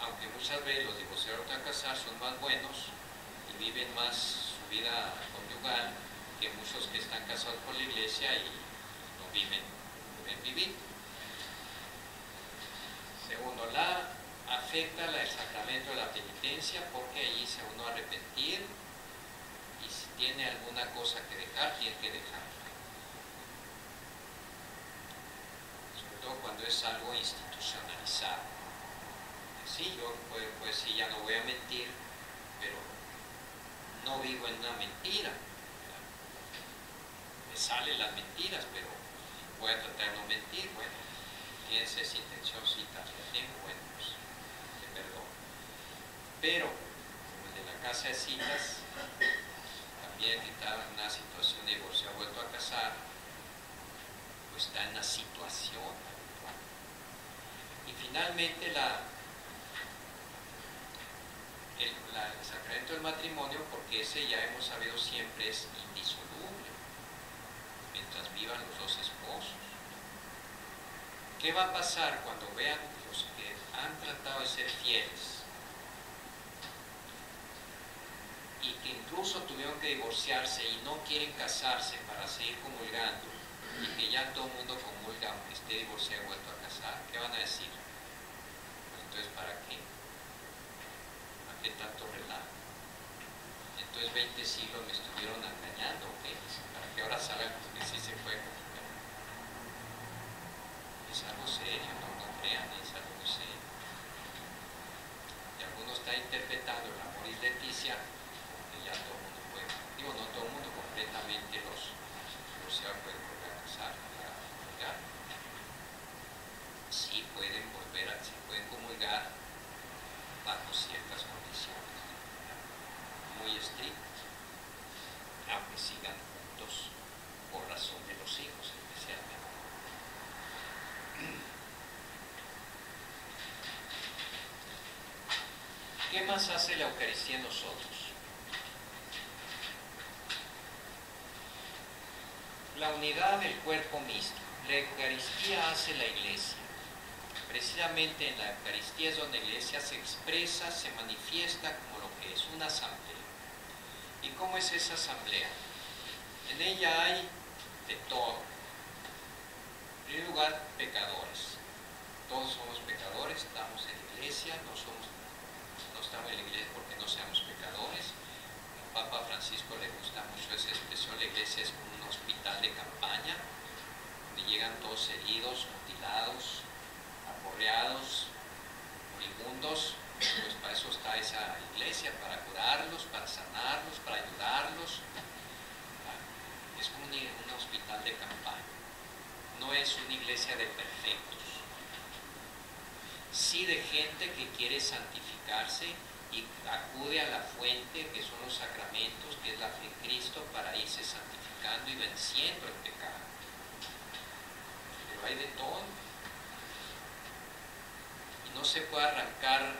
Aunque muchas veces los divorciados a casar son más buenos y viven más su vida conyugal que muchos que están casados por la Iglesia y no viven, pueden vivir. Segundo, afecta el sacramento de la penitencia porque allí se uno a arrepentir y si tiene alguna cosa que dejar, tiene que dejarla. Sobre todo cuando es algo institucionalizado. Sí, yo pues sí, ya no voy a mentir, pero no vivo en una mentira. salen las mentiras, pero voy a tratar de no mentir. Bueno, tienes esa intención, sí, también tengo, bueno, pues te perdono. Pero, como el de la casa de citas, también que está en una situación de divorcio, ha vuelto a casar, pues está en una situación actual. Y finalmente el sacramento del matrimonio, porque ese ya hemos sabido siempre es indisoluble mientras vivan los dos esposos. ¿Qué va a pasar cuando vean los que han tratado de ser fieles y que incluso tuvieron que divorciarse y no quieren casarse para seguir comulgando, y que ya todo el mundo comulga aunque esté divorciado y vuelto a casar? ¿Qué van a decir? Pues entonces, ¿para qué? ¿Para qué tanto relajo? Entonces 20 siglos me estuvieron engañando, ¿ok? Para que ahora salgan que sí se puede comulgar. Es algo serio, no crean, es algo muy serio. Y algunos están interpretando el Amoris Laetitia como que ya todo el mundo puede, digo, no todo el mundo, completamente los pueden volver a casar, a comulgar. Sí pueden sí pueden comulgar bajo ciertas condiciones muy estrictas, aunque sigan juntos por razón de los hijos especialmente. ¿Qué más hace la Eucaristía en nosotros? La unidad del cuerpo místico. La Eucaristía hace la Iglesia. Precisamente en la Eucaristía es donde la Iglesia se expresa, se manifiesta como lo que es, una asamblea. ¿Y cómo es esa asamblea? En ella hay de todo. En primer lugar, pecadores. Todos somos pecadores, estamos en la Iglesia, no estamos en la Iglesia porque no seamos pecadores. Al Papa Francisco le gusta mucho esa expresión: la Iglesia es como un hospital de campaña, donde llegan todos heridos, mutilados, aporreados, moribundos. Pues para eso está esa Iglesia, para curarlos, para sanarlos, para ayudarlos. Es como un hospital de campaña. No es una iglesia de perfectos, sí de gente que quiere santificarse y acude a la fuente que son los sacramentos, que es la fe en Cristo, para irse santificando y venciendo el pecado. Pero hay de todo. Y no se puede arrancar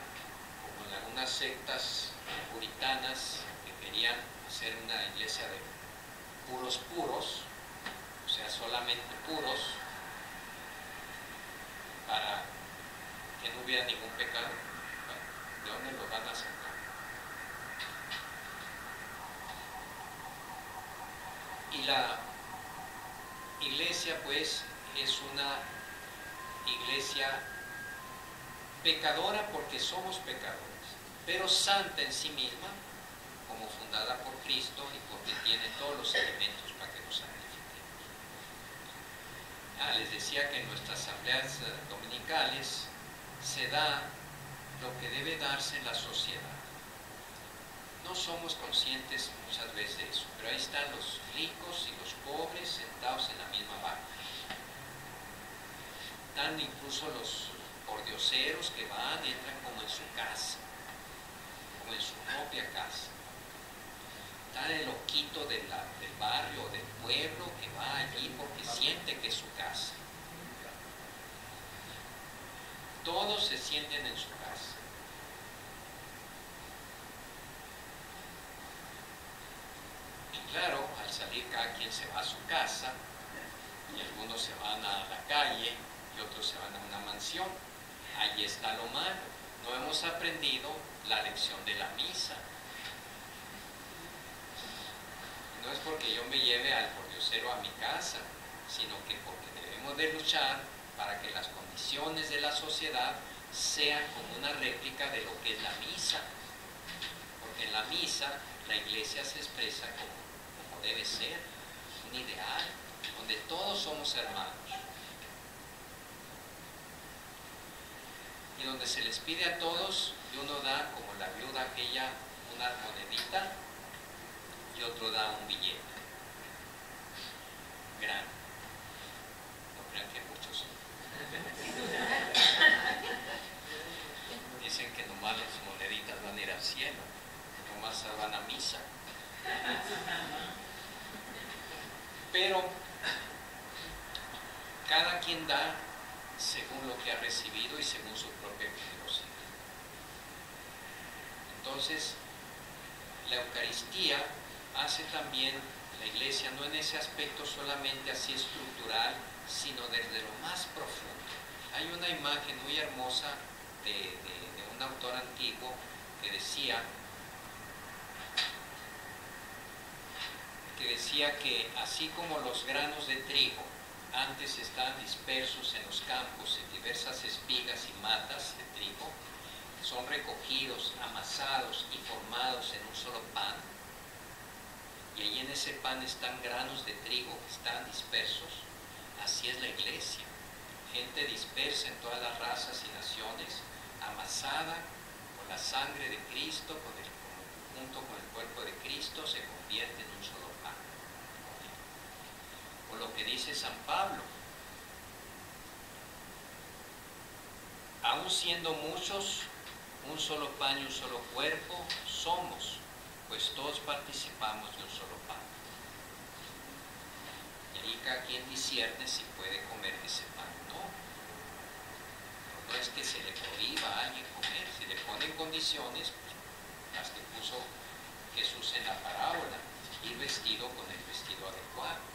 como en algunas sectas puritanas que querían hacer una iglesia de puros, o sea, solamente puros, para que no hubiera ningún pecado. ¿De dónde lo van a sacar? Y la iglesia, pues, es una iglesia pecadora porque somos pecadores, pero santa en sí misma, como fundada por Cristo y porque tiene todos los elementos para que nos santifiquemos. Les decía que en nuestras asambleas dominicales se da lo que debe darse en la sociedad. No somos conscientes muchas veces de eso, pero ahí están los ricos y los pobres sentados en la misma barca. Están incluso los pordioseros que entran como en su casa, como en su propia casa. Está el loquito del barrio, del pueblo, que va allí porque siente que es su casa. Todos se sienten en su casa. Y claro, al salir cada quien se va a su casa, y algunos se van a la calle y otros se van a una mansión. Ahí está lo malo. No hemos aprendido la lección de la misa. No es porque yo me lleve al pordiosero a mi casa, sino que porque debemos de luchar para que las condiciones de la sociedad sean como una réplica de lo que es la misa. Porque en la misa la iglesia se expresa como debe ser, un ideal, donde todos somos hermanos. Y donde se les pide a todos, y uno da, como la viuda aquella, una monedita, y otro da un billete. grano. No crean que muchos. Dicen que nomás las moneditas van a ir al cielo, nomás van a misa. Pero cada quien da según lo que ha recibido y según su propia generosidad. Entonces, la Eucaristía hace también la Iglesia, no en ese aspecto solamente así estructural, sino desde lo más profundo. Hay una imagen muy hermosa de un autor antiguo que decía que así como los granos de trigo antes estaban dispersos en los campos en diversas espigas y matas de trigo, son recogidos, amasados y formados en un solo pan, y ahí en ese pan están granos de trigo que están dispersos. Así es la Iglesia, gente dispersa en todas las razas y naciones, amasada con la sangre de Cristo, junto con el cuerpo de Cristo, se convierte en un solo pan. O lo que dice San Pablo: aun siendo muchos, un solo pan y un solo cuerpo somos, pues todos participamos de un solo pan. Y ahí cada quien discierne si puede comer de ese pan o no. No es que se le prohíba a alguien comer, si le ponen condiciones, pues, las que puso Jesús en la parábola, ir vestido con el vestido adecuado.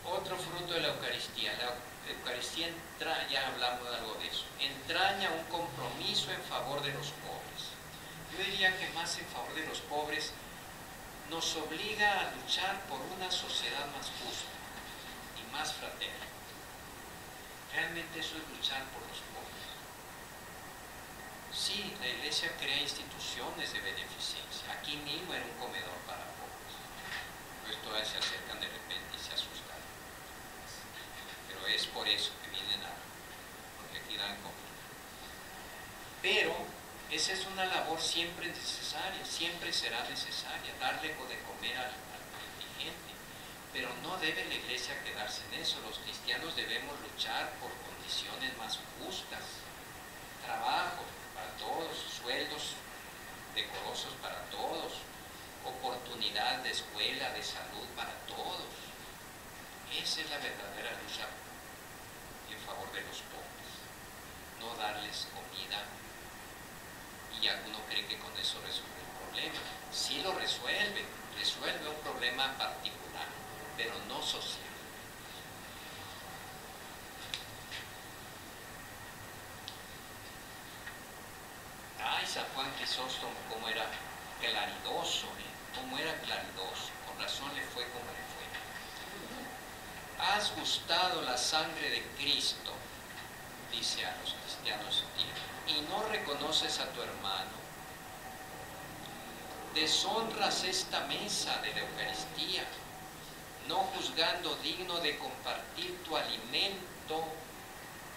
Otro fruto de la Eucaristía. La Eucaristía ya hablamos de algo de eso, entraña un compromiso en favor de los pobres. Yo diría que más en favor de los pobres, nos obliga a luchar por una sociedad más justa y más fraterna. Realmente eso es luchar por los pobres. Sí, la Iglesia crea instituciones de beneficencia. Aquí mismo era un comedor para pobres. Pues todavía se acercan de repente y se asustan. Pero es por eso que vienen porque aquí dan comida. Pero esa es una labor siempre necesaria, siempre será necesaria, darle de comer al indigente. Pero no debe la Iglesia quedarse en eso. Los cristianos debemos luchar por condiciones más justas, trabajo para todos, sueldos decorosos para todos, oportunidad de escuela, de salud para todos. Esa es la verdadera lucha en favor de los pobres, no darles comida y alguno cree que con eso resuelve el problema. Sí lo resuelve un problema particular, pero no social. Ay, San Juan Crisóstomo, cómo era claridoso, con razón le fue como le fue. Has gustado la sangre de Cristo, dice a los cristianos, y no reconoces a tu hermano. Deshonras esta mesa de la Eucaristía, no juzgando digno de compartir tu alimento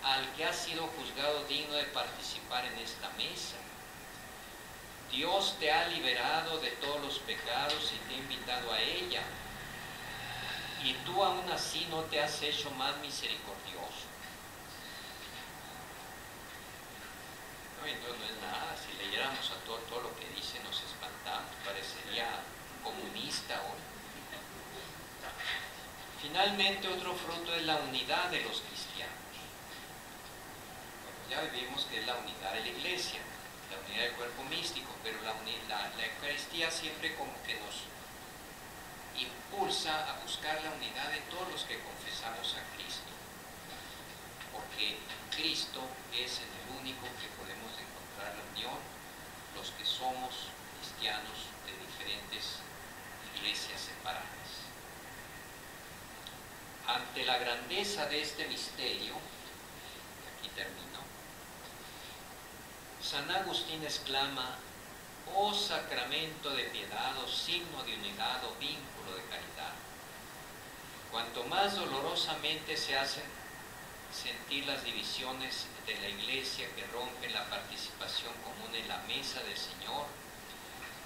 al que ha sido juzgado digno de participar en esta mesa. Dios te ha liberado de todos los pecados y te ha invitado a ella, y tú aún así no te has hecho más misericordioso. No, entonces no es nada. Si leyéramos a todo lo que dice, nos espantamos, parecería comunista hoy. Finalmente, otro fruto es la unidad de los cristianos. Bueno, ya vimos que es la unidad de la Iglesia, la unidad del cuerpo místico, pero la Eucaristía siempre como que nos impulsa a buscar la unidad de todos los que confesamos a Cristo, porque Cristo es el único que podemos encontrar la unión, los que somos cristianos de diferentes iglesias separadas. Ante la grandeza de este misterio, y aquí termino, San Agustín exclama: oh sacramento de piedad, oh signo de unidad, oh vínculo de caridad. Cuanto más dolorosamente se hacen sentir las divisiones de la Iglesia que rompen la participación común en la mesa del Señor,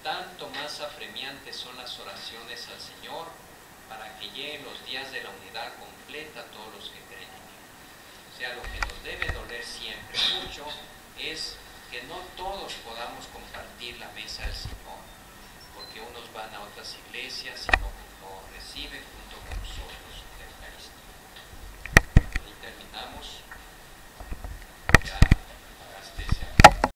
tanto más apremiantes son las oraciones al Señor para que lleguen los días de la unidad completa a todos los que creen en Él. O sea, lo que nos debe doler siempre mucho es que no todos podamos compartir la mesa del Señor, porque unos van a otras iglesias y no reciben